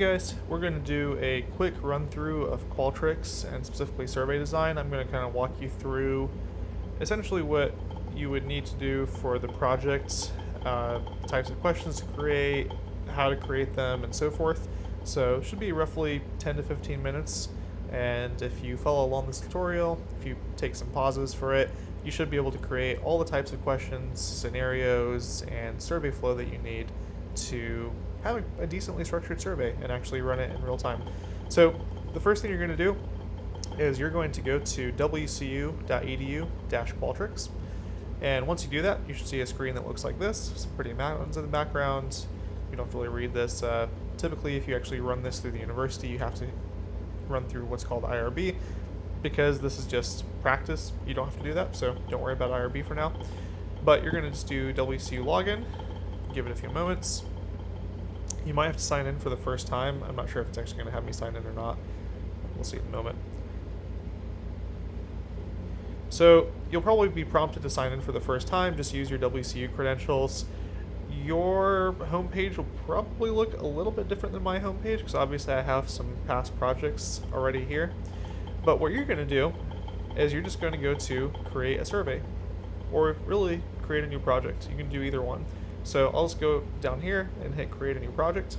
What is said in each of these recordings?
Hey guys, we're going to do a quick run through of qualtrics and specifically survey design. I'm going to kind of walk you through essentially what you would need to do for the project, types of questions to create, how to create them, and so forth. So it should be roughly 10 to 15 minutes, and if you follow along this tutorial, if you take some pauses for it, you should be able to create all the types of questions, scenarios, and survey flow that you need to have a decently structured survey and actually run it in real time. So the first thing you're going to do is you're going to go to wcu.edu/qualtrics, and once you do that, you should see a screen that looks like this. Some pretty mountains in the background. You don't have to really read this. Typically, if you actually run this through the university, you have to run through what's called IRB. Because this is just practice, you don't have to do that, so don't worry about IRB for now. But you're going to just do WCU login, give it a few moments. You might have to sign in for the first time. I'm not sure if it's actually going to have me sign in or not. We'll see in a moment. So you'll probably be prompted to sign in for the first time. Just use your WCU credentials. Your homepage will probably look a little bit different than my homepage because obviously I have some past projects already here. But what you're going to do is you're just going to go to create a survey, or really create a new project. You can do either one. So I'll just go down here and hit create a new project.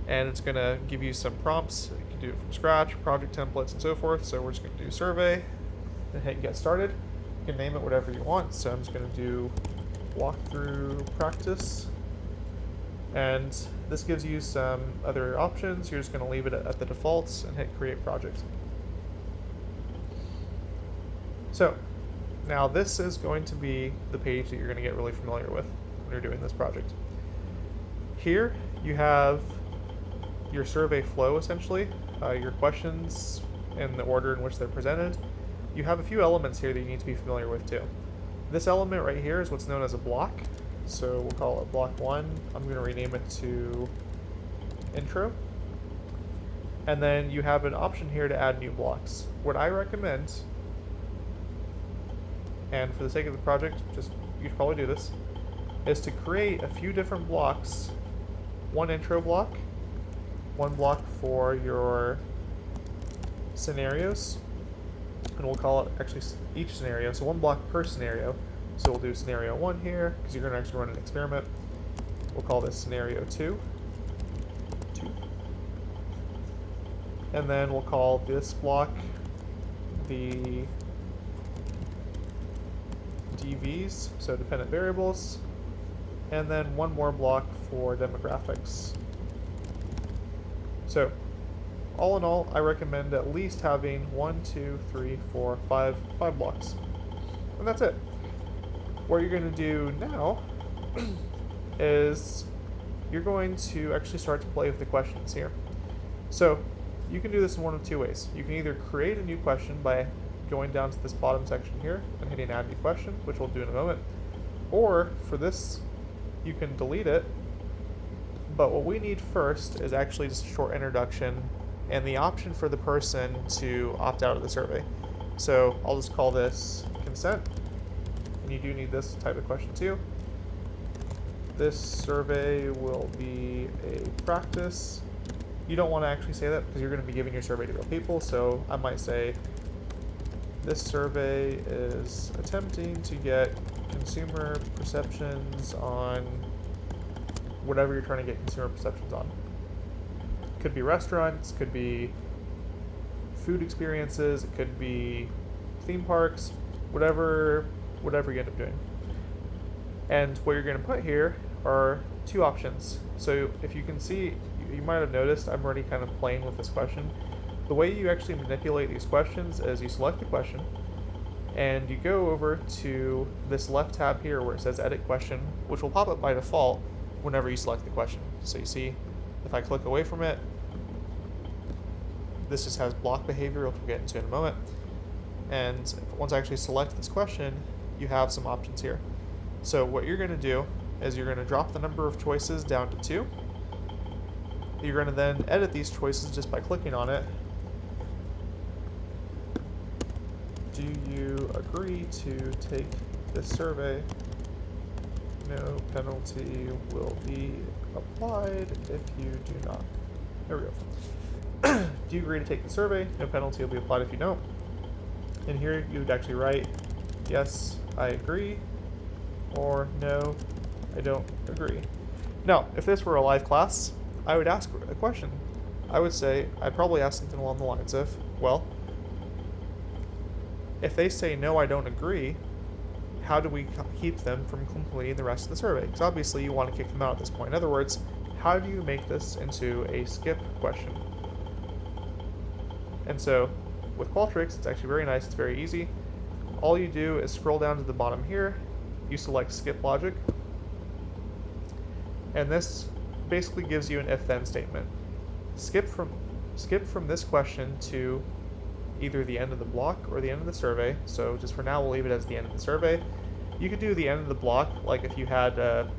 And it's going to give you some prompts. You can do it from scratch, project templates, and so forth. So we're just going to do survey and hit get started. You can name it whatever you want. So I'm just going to do walkthrough practice. And this gives you some other options. You're just going to leave it at the defaults and hit create project. So now this is going to be the page that you're going to get really familiar with when you're doing this project. Here you have your survey flow essentially, your questions in the order in which they're presented. You have a few elements here that you need to be familiar with too. This element right here is what's known as a block. So we'll call it block 1. I'm going to rename it to intro. And then you have an option here to add new blocks. What I recommend, and for the sake of the project, you should probably do this, is to create a few different blocks. One intro block, one block for your scenarios, and we'll call it actually each scenario, so one block per scenario. So we'll do scenario 1 here, because you're going to actually run an experiment. We'll call this scenario 2. And then we'll call this block the DVs, so dependent variables. And then one more block for demographics. So all in all, I recommend at least having 5 blocks. And that's it. What you're going to do now is you're going to actually start to play with the questions here. So you can do this in one of two ways. You can either create a new question by going down to this bottom section here and hitting add new question, which we'll do in a moment. Or for this, you can delete it. But what we need first is actually just a short introduction and the option for the person to opt out of the survey. So I'll just call this consent. And you do need this type of question too. This survey will be a practice. You don't want to actually say that because you're going to be giving your survey to real people. So I might say, this survey is attempting to get consumer perceptions on whatever you're trying to get consumer perceptions on. Could be restaurants, could be food experiences, it could be theme parks, whatever you end up doing. And what you're going to put here are two options. So if you can see, you might have noticed I'm already kind of playing with this question. The way you actually manipulate these questions is you select the question and you go over to this left tab here where it says edit question, which will pop up by default whenever you select the question. So you see, if I click away from it, this just has block behavior, which we'll get into in a moment. And once I actually select this question, you have some options here. So what you're going to do is you're going to drop the number of choices down to 2. You're going to then edit these choices just by clicking on it. Do you agree to take this survey? No penalty will be applied if you do not. There we go. Do you agree to take the survey? No penalty will be applied if you don't. And here you would actually write, yes, I agree, or no, I don't agree. Now, if this were a live class, I would ask a question. I'd probably ask something along the lines of, well, if they say, no, I don't agree, how do we keep them from completing the rest of the survey? Because obviously you want to kick them out at this point. In other words, how do you make this into a skip question? And so with qualtrics, it's actually very nice. It's very easy. All you do is scroll down to the bottom here. You select skip logic. And this basically gives you an if-then statement. Skip from this question to either the end of the block or the end of the survey. So just for now, we'll leave it as the end of the survey. You could do the end of the block, like if you had an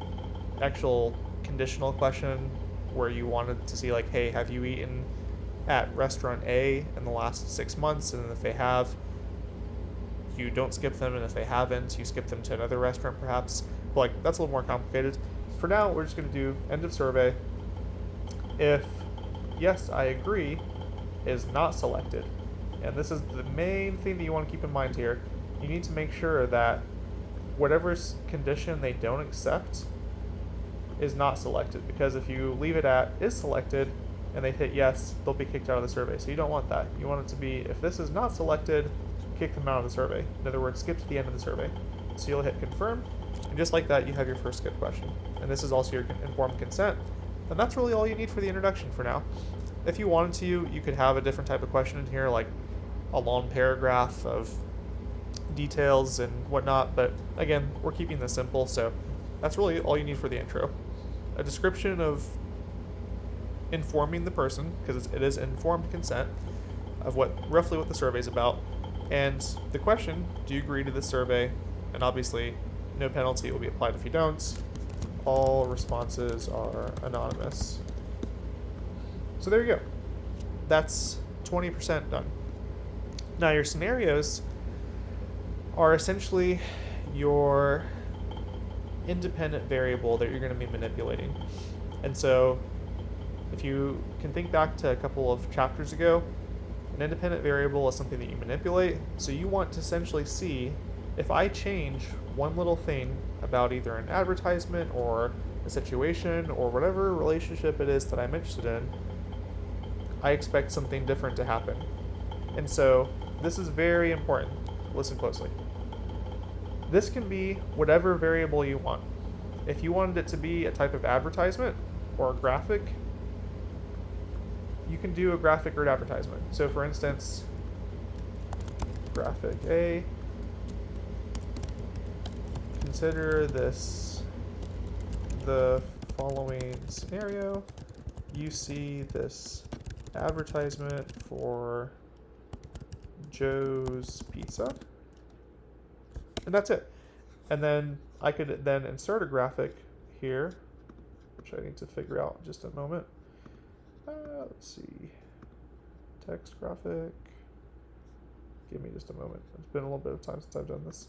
actual conditional question where you wanted to see, like, hey, have you eaten at restaurant A in the last 6 months? And then if they have, you don't skip them, and if they haven't, you skip them to another restaurant perhaps. But like, that's a little more complicated. For now, we're just going to do end of survey if yes, I agree is not selected. And this is the main thing that you want to keep in mind here. You need to make sure that whatever condition they don't accept is not selected, because if you leave it at is selected and they hit yes, they'll be kicked out of the survey. So you don't want that. You want it to be, if this is not selected, kick them out of the survey. In other words, skip to the end of the survey. So you'll hit confirm, and just like that, you have your first skip question. And this is also your informed consent. And that's really all you need for the introduction for now. If you wanted to, you could have a different type of question in here, like a long paragraph of details and whatnot, but again, we're keeping this simple, so that's really all you need for the intro. A description of informing the person, because it is informed consent, of roughly what the survey is about, and the question, do you agree to this survey? And obviously, no penalty will be applied if you don't. All responses are anonymous. So there you go. That's 20% done. Now your scenarios are essentially your independent variable that you're going to be manipulating. And so if you can think back to a couple of chapters ago, an independent variable is something that you manipulate. So you want to essentially see if I change one little thing about either an advertisement or a situation or whatever relationship it is that I'm interested in, I expect something different to happen. And so this is very important. Listen closely. This can be whatever variable you want. If you wanted it to be a type of advertisement or a graphic, you can do a graphic or an advertisement. So for instance, graphic A, consider this the following scenario. You see this advertisement for Joe's Pizza, and that's it. And then I could then insert a graphic here, which I need to figure out in just a moment. Let's see, text graphic. Give me just a moment. It's been a little bit of time since I've done this.